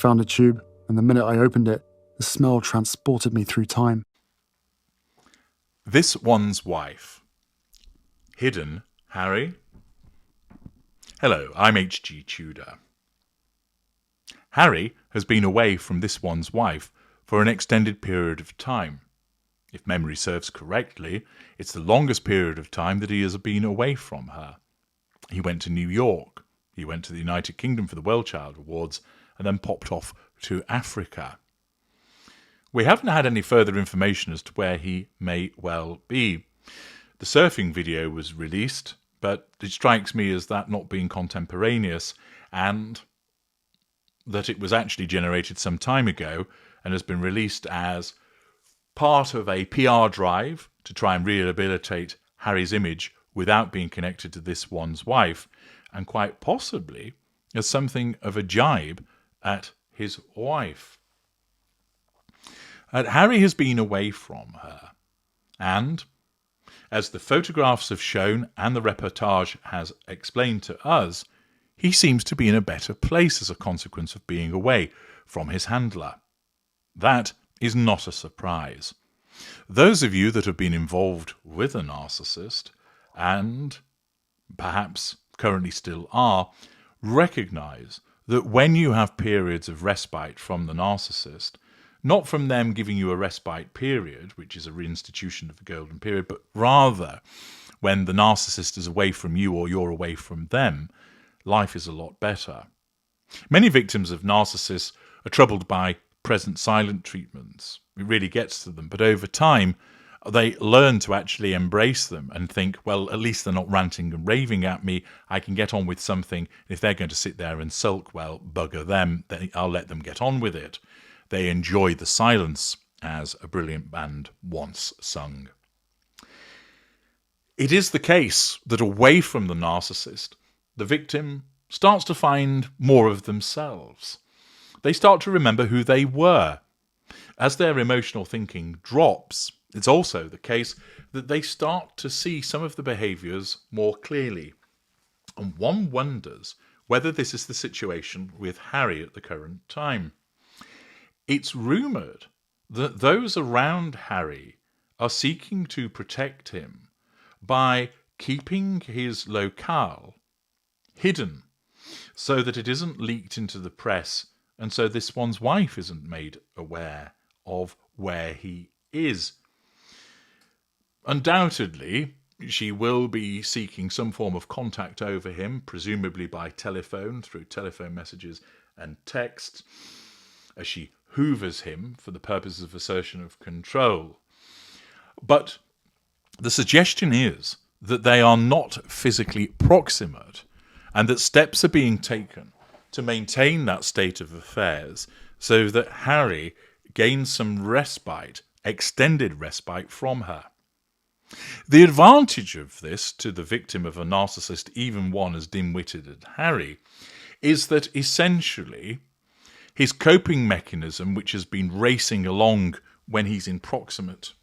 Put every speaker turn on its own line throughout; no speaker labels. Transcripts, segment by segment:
found a tube, and the minute I opened it, the smell transported me through time.
This One's Wife. Hidden Harry. Hello, I'm H.G. Tudor. Harry has been away from this one's wife for an extended period of time. If memory serves correctly, it's the longest period of time that he has been away from her. He went to New York, he went to the United Kingdom for the Well Child Awards, and then popped off to Africa. We haven't had any further information as to where he may well be. The surfing video was released, but it strikes me as that not being contemporaneous, and that it was actually generated some time ago and has been released as part of a PR drive to try and rehabilitate Harry's image without being connected to this one's wife, and quite possibly as something of a jibe at his wife. Harry has been away from her, and as the photographs have shown and the reportage has explained to us, he seems to be in a better place as a consequence of being away from his handler. That is not a surprise. Those of you that have been involved with a narcissist, and perhaps currently still are, recognize that when you have periods of respite from the narcissist, not from them giving you a respite period, which is a reinstitution of the golden period, but rather when the narcissist is away from you or you're away from them, life is a lot better. Many victims of narcissists are troubled by present silent treatments. It really gets to them, but over time they learn to actually embrace them and think, well, at least they're not ranting and raving at me. I can get on with something. If they're going to sit there and sulk, well, bugger them. I'll let them get on with it. They enjoy the silence, as a brilliant band once sung. It is the case that away from the narcissist, the victim starts to find more of themselves. They start to remember who they were. As their emotional thinking drops, it's also the case that they start to see some of the behaviours more clearly. And one wonders whether this is the situation with Harry at the current time. It's rumoured that those around Harry are seeking to protect him by keeping his locale hidden so that it isn't leaked into the press, and so this one's wife isn't made aware of where he is. Undoubtedly, she will be seeking some form of contact over him, presumably by telephone, through telephone messages and texts, as she hoovers him for the purposes of assertion of control. But the suggestion is that they are not physically proximate, and that steps are being taken to maintain that state of affairs so that Harry gains some respite, extended respite from her. The advantage of this to the victim of a narcissist, even one as dim-witted as Harry, is that essentially his coping mechanism, which has been racing along when he's proximate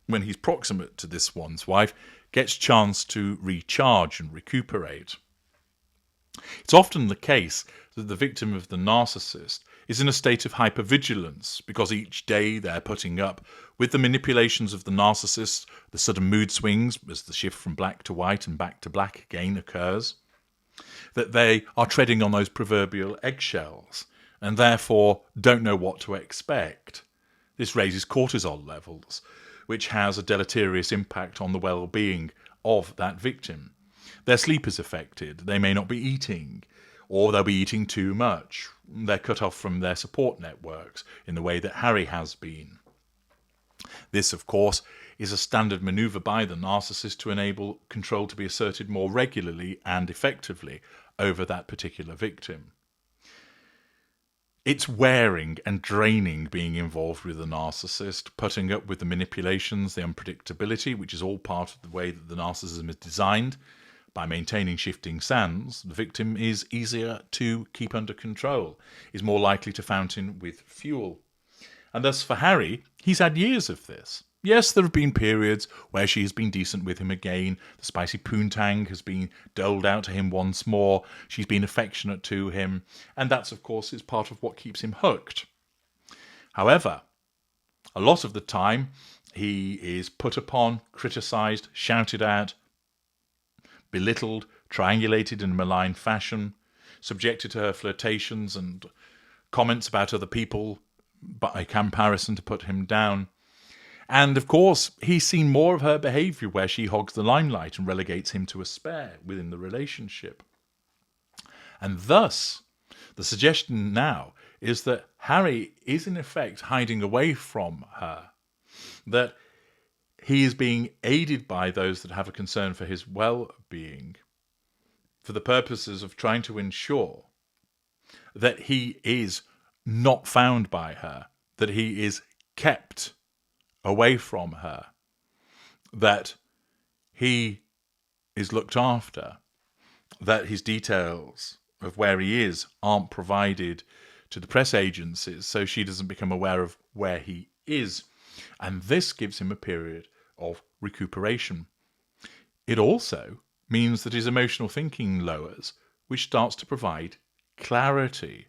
to this one's wife, gets chance to recharge and recuperate. It's often the case that the victim of the narcissist is in a state of hypervigilance because each day they're putting up with the manipulations of the narcissist, the sudden mood swings as the shift from black to white and back to black again occurs, that they are treading on those proverbial eggshells and therefore don't know what to expect. This raises cortisol levels, which has a deleterious impact on the well-being of that victim. Their sleep is affected, they may not be eating, or they'll be eating too much. They're cut off from their support networks in the way that Harry has been. This, of course, is a standard manoeuvre by the narcissist to enable control to be asserted more regularly and effectively over that particular victim. It's wearing and draining being involved with the narcissist, putting up with the manipulations, the unpredictability, which is all part of the way that the narcissism is designed. By maintaining shifting sands, the victim is easier to keep under control, is more likely to fountain with fuel. And thus for Harry, he's had years of this. Yes, there have been periods where she has been decent with him again. The spicy poontang has been doled out to him once more. She's been affectionate to him. And that's, of course, is part of what keeps him hooked. However, a lot of the time, he is put upon, criticised, shouted at, belittled, triangulated in a malign fashion, subjected to her flirtations and comments about other people by comparison to put him down. And of course, he's seen more of her behaviour where she hogs the limelight and relegates him to a spare within the relationship. And thus, the suggestion now is that Harry is in effect hiding away from her, that he is being aided by those that have a concern for his well-being for the purposes of trying to ensure that he is not found by her, that he is kept away from her, that he is looked after, that his details of where he is aren't provided to the press agencies so she doesn't become aware of where he is. And this gives him a period of recuperation. It also means that his emotional thinking lowers, which starts to provide clarity.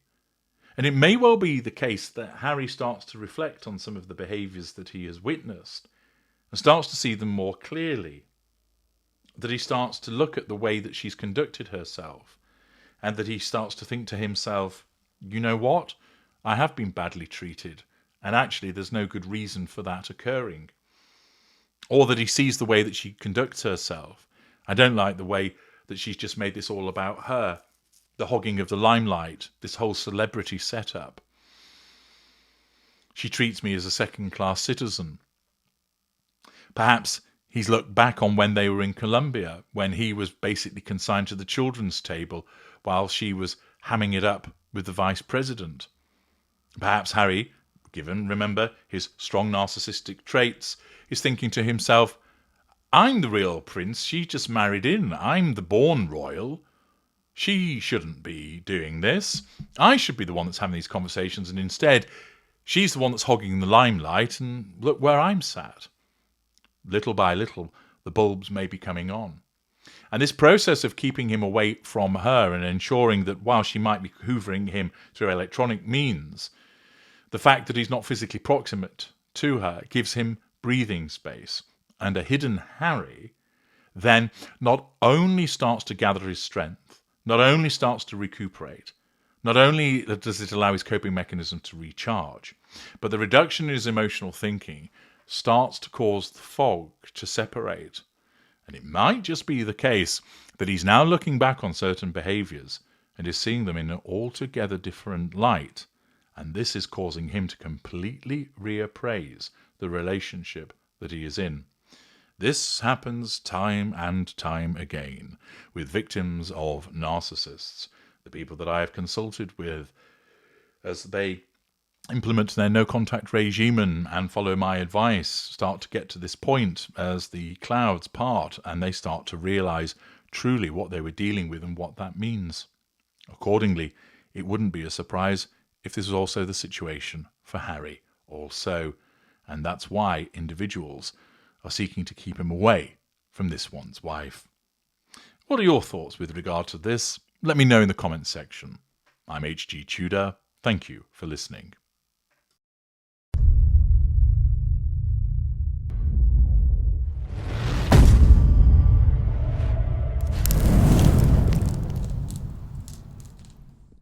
And it may well be the case that Harry starts to reflect on some of the behaviours that he has witnessed and starts to see them more clearly. That he starts to look at the way that she's conducted herself and that he starts to think to himself, you know what? I have been badly treated and actually there's no good reason for that occurring. Or that he sees the way that she conducts herself. I don't like the way that she's just made this all about her. The hogging of the limelight, this whole celebrity setup. She treats me as a second-class citizen. Perhaps he's looked back on when they were in Colombia, when he was basically consigned to the children's table while she was hamming it up with the vice president. Perhaps Harry, given, remember, his strong narcissistic traits, is thinking to himself, I'm the real prince, she just married in, I'm the born royal. She shouldn't be doing this. I should be the one that's having these conversations, and instead, she's the one that's hogging the limelight, and look where I'm sat. Little by little, the bulbs may be coming on. And this process of keeping him away from her and ensuring that while she might be hoovering him through electronic means, the fact that he's not physically proximate to her gives him breathing space. And a hidden Harry then not only starts to gather his strength, not only starts to recuperate, not only does it allow his coping mechanism to recharge, but the reduction in his emotional thinking starts to cause the fog to separate. And it might just be the case that he's now looking back on certain behaviours and is seeing them in an altogether different light. And this is causing him to completely reappraise the relationship that he is in. This happens time and time again with victims of narcissists, the people that I have consulted with as they implement their no-contact regime and follow my advice, start to get to this point as the clouds part and they start to realise truly what they were dealing with and what that means. Accordingly, it wouldn't be a surprise if this was also the situation for Harry also, and that's why individuals are seeking to keep him away from this one's wife. What are your thoughts with regard to this? Let me know in the comments section. I'm HG Tudor. Thank you for listening.